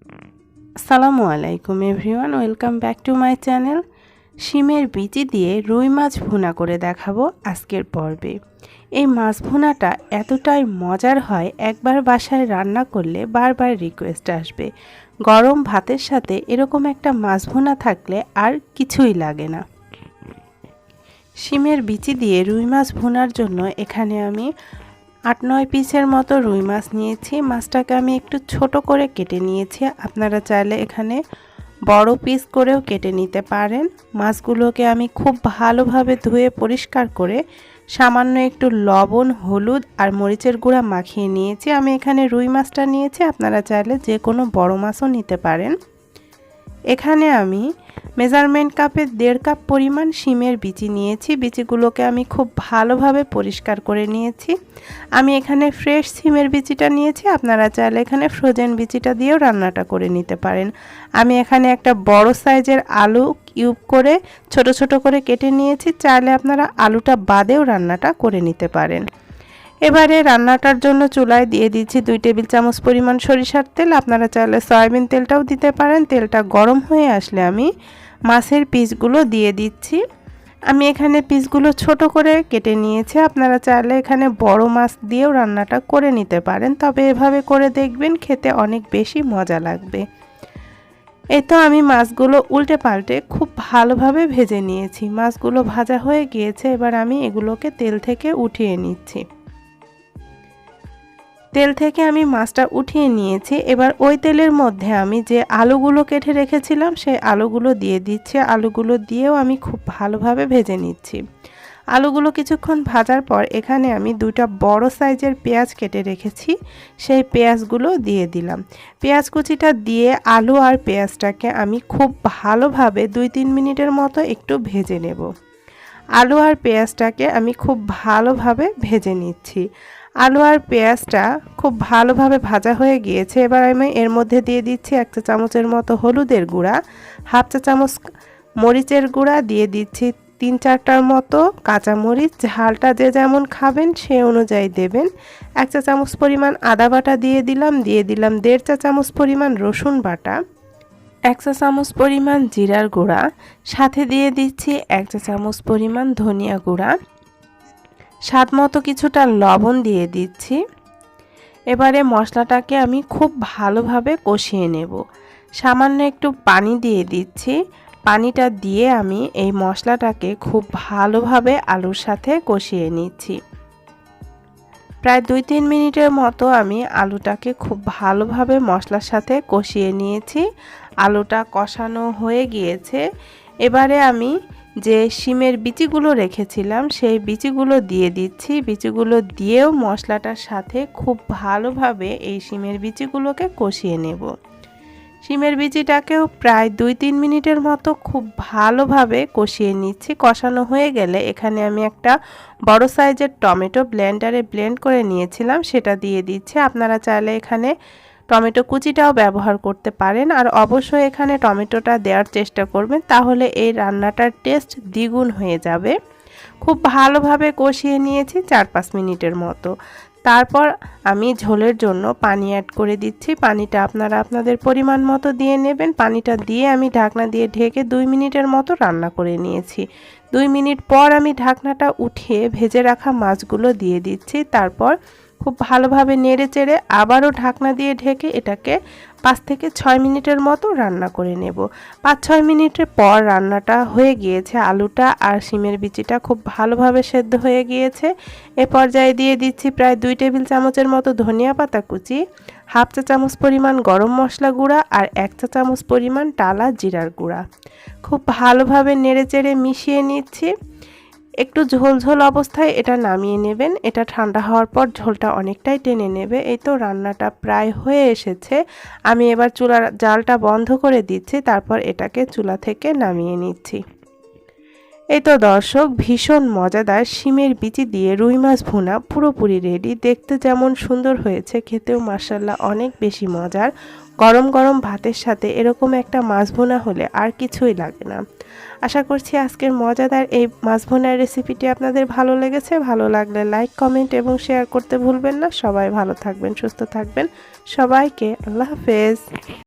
আসসালামু আলাইকুম everyone, welcome back to my channel. শিমের বিচি দিয়ে রুই মাছ ভুনা করে দেখাবো আজকের পর্বে। এই মাছ ভুনাটা এতটাই মজার হয়, একবার বাসায় রান্না করলে বারবার রিকোয়েস্ট আসবে। গরম ভাতের সাথে এরকম একটা মাছ ভুনা থাকলে আর কিছুই লাগে না। শিমের বিচি দিয়ে রুই মাছ ভুনার জন্য এখানে আমি ৮-৯ পিসের মতো রুই মাছ নিয়েছি। মাছটাকে আমি একটু ছোট করে কেটে নিয়েছি। আপনারা চাইলে এখানে বড় পিস করেও কেটে নিতে পারেন। মাছগুলোকে আমি খুব ভালোভাবে ধুয়ে পরিষ্কার করে সামান্য একটু লবণ, হলুদ আর মরিচের গুঁড়া মাখিয়ে নিয়েছি। আমি এখানে রুই মাছটা নিয়েছি, আপনারা চাইলে যে কোনো বড় মাছও নিতে পারেন। এখানে আমি মেজারমেন্ট কাপে 1.5 কাপ পরিমাণ শিমের বিচি নিয়েছি। বিচিগুলোকে আমি খুব ভালোভাবে পরিষ্কার করে নিয়েছি। আমি এখানে ফ্রেশ শিমের বিচিটা নিয়েছি, আপনারা চাইলে এখানে ফ্রোজেন বিচিটা দিয়েও রান্নাটা করে নিতে পারেন। আমি এখানে একটা বড় সাইজের আলু কিউব করে ছোট ছোট করে কেটে নিয়েছি। চাইলে আপনারা আলুটা বাদেও রান্নাটা করে নিতে পারেন। এবারে রান্নাটার জন্য চুলায় দিয়ে দিচ্ছি 2 টেবিল চামচ পরিমাণ সরিষার তেল। আপনারা চাইলে সয়াবিন তেলটাও দিতে পারেন। তেলটা গরম হয়ে আসলে আমি মাছের পিসগুলো দিয়ে দিচ্ছি। আমি এখানে পিসগুলো ছোট করে কেটে নিয়েছি। আপনারা চাইলে এখানে বড় মাছ দিয়েও রান্নাটা করে নিতে পারেন, তবে এভাবে করে দেখবেন খেতে অনেক বেশি মজা লাগবে। এই তো আমি মাছগুলো উল্টে পাল্টে খুব ভালোভাবে ভেজে নিয়েছি। মাছগুলো ভাজা হয়ে গিয়েছে, এবার আমি এগুলোকে তেল থেকে উঠিয়ে নিচ্ছি। তেল থেকে আমি মাছটা উঠিয়ে নিয়েছি। এবার ওই তেলের মধ্যে আমি যে আলুগুলো কেটে রেখেছিলাম সেই আলুগুলো দিয়ে দিচ্ছি। আলুগুলো দিয়েও আমি খুব ভালোভাবে ভেজে নিচ্ছি। আলুগুলো কিছুক্ষণ ভাজার পর এখানে আমি 2টা বড় সাইজের পেঁয়াজ কেটে রেখেছি, সেই পেঁয়াজগুলো দিয়ে দিলাম। পেঁয়াজ কুচিটা দিয়ে আলু আর পেঁয়াজটাকে আমি খুব ভালোভাবে 2-3 মিনিটের মতো একটু ভেজে নেব। আলু আর পেঁয়াজটাকে আমি খুব ভালোভাবে ভেজে নিচ্ছি। আলু আর পেঁয়াজটা খুব ভালোভাবে ভাজা হয়ে গিয়েছে। এবার আমি এর মধ্যে দিয়ে দিচ্ছি 1 চা চামচের মতো হলুদের গুঁড়া, 1/2 চা চামচ মরিচের গুঁড়া, দিয়ে দিচ্ছি 3-4টার মতো কাঁচামরিচ। ঝালটা যে যেমন খাবেন সে অনুযায়ী দেবেন। 1 চা চামচ পরিমাণ আদা বাটা দিয়ে দিলাম 1.5 চা চামচ পরিমাণ রসুন বাটা, 1 চা চামচ পরিমাণ জিরার গুঁড়া, সাথে দিয়ে দিচ্ছি 1 চা চামচ পরিমাণ ধনিয়া গুঁড়া, স্বাদ মতো কিছুটা লবণ দিয়ে দিচ্ছি। এবারে মশলাটাকে আমি খুব ভালোভাবে কষিয়ে নেব। সামান্য একটু পানি দিয়ে দিচ্ছি। পানিটা দিয়ে আমি এই মশলাটাকে খুব ভালোভাবে আলুর সাথে কষিয়ে নিচ্ছি। প্রায় 2-3 মিনিটের মতো আমি আলুটাকে খুব ভালোভাবে মশলার সাথে কষিয়ে নিয়েছি। আলুটা কষানো হয়ে গিয়েছে। এবারে আমি যে শিমের বিচিগুলো রেখেছিলাম সেই বিচিগুলো দিয়ে দিচ্ছি। বিচিগুলো দিয়েও মশলাটার সাথে খুব ভালোভাবে এই শিমের বিচিগুলোকে কষিয়ে নেব। শিমের বিচিটাকেও প্রায় 2-3 মিনিটের মতো খুব ভালোভাবে কষিয়ে নিচ্ছি। কষানো হয়ে গেলে এখানে আমি একটা বড় সাইজের টমেটো ব্লেন্ডারে ব্লেন্ড করে নিয়েছিলাম, সেটা দিয়ে দিচ্ছি। আপনারা চাইলে এখানে টমেটো কুচিটাও ব্যবহার করতে পারেন, আর অবশ্যই এখানে টমেটোটা দেওয়ার চেষ্টা করবেন, তাহলে এই রান্নাটার টেস্ট দ্বিগুণ হয়ে যাবে। খুব ভালোভাবে কষিয়ে নিয়েছি 4-5 মিনিটের মতো। তারপর আমি ঝোলের জন্য পানি অ্যাড করে দিচ্ছি। পানিটা আপনারা আপনাদের পরিমাণ মতো দিয়ে নেবেন। পানিটা দিয়ে আমি ঢাকনা দিয়ে ঢেকে 2 মিনিটের মতো রান্না করে নিয়েছি। 2 মিনিট পর আমি ঢাকনাটা উঠিয়ে ভেজে রাখা মাছগুলো দিয়ে দিচ্ছি। তারপর খুব ভালোভাবে নেড়ে চেড়ে আবারও ঢাকনা দিয়ে ঢেকে এটাকে 5 থেকে 6 মিনিটের মতো রান্না করে নেব। 5-6 মিনিটের পর রান্নাটা হয়ে গিয়েছে। আলুটা আর শিমের বিচিটা খুব ভালোভাবে সেদ্ধ হয়ে গিয়েছে। এ পর্যায়ে দিয়ে দিচ্ছি প্রায় 2 টেবিল চামচের মতো ধনিয়া পাতা কুচি, 1/2 চা চামচ পরিমাণ গরম মশলা গুঁড়া আর 1 চা চামচ পরিমাণ টালা জিরার গুঁড়া। খুব ভালোভাবে নেড়ে চেড়ে মিশিয়ে নিচ্ছি। একটু ঝোল ঝোল অবস্থায় এটা নামিয়ে নেবেন। এটা ঠান্ডা হওয়ার পর ঝোলটা অনেকটাই টেনে নেবে। এই তো রান্নাটা প্রায় হয়ে এসেছে। আমি এবার চুলার জালটা বন্ধ করে দিচ্ছি, তারপর এটাকে চুলা থেকে নামিয়ে নিচ্ছি। এই তো দর্শক, ভীষণ মজাদার শিমের বিচি দিয়ে রুই মাছ ভুনা পুরোপুরি রেডি। দেখতে যেমন সুন্দর হয়েছে, খেতেও মাশাআল্লাহ অনেক বেশি মজার। গরম গরম ভাতের সাথে এরকম একটা মাছ ভুনা হলে আর কিছুই লাগে না। আশা করছি আজকের মজাদার এই মাছ ভুনার রেসিপিটি আপনাদের ভালো লেগেছে। ভালো লাগলে লাইক, কমেন্ট এবং শেয়ার করতে ভুলবেন না। সবাই ভালো থাকবেন, সুস্থ থাকবেন। সবাইকে আল্লাহ হাফেজ।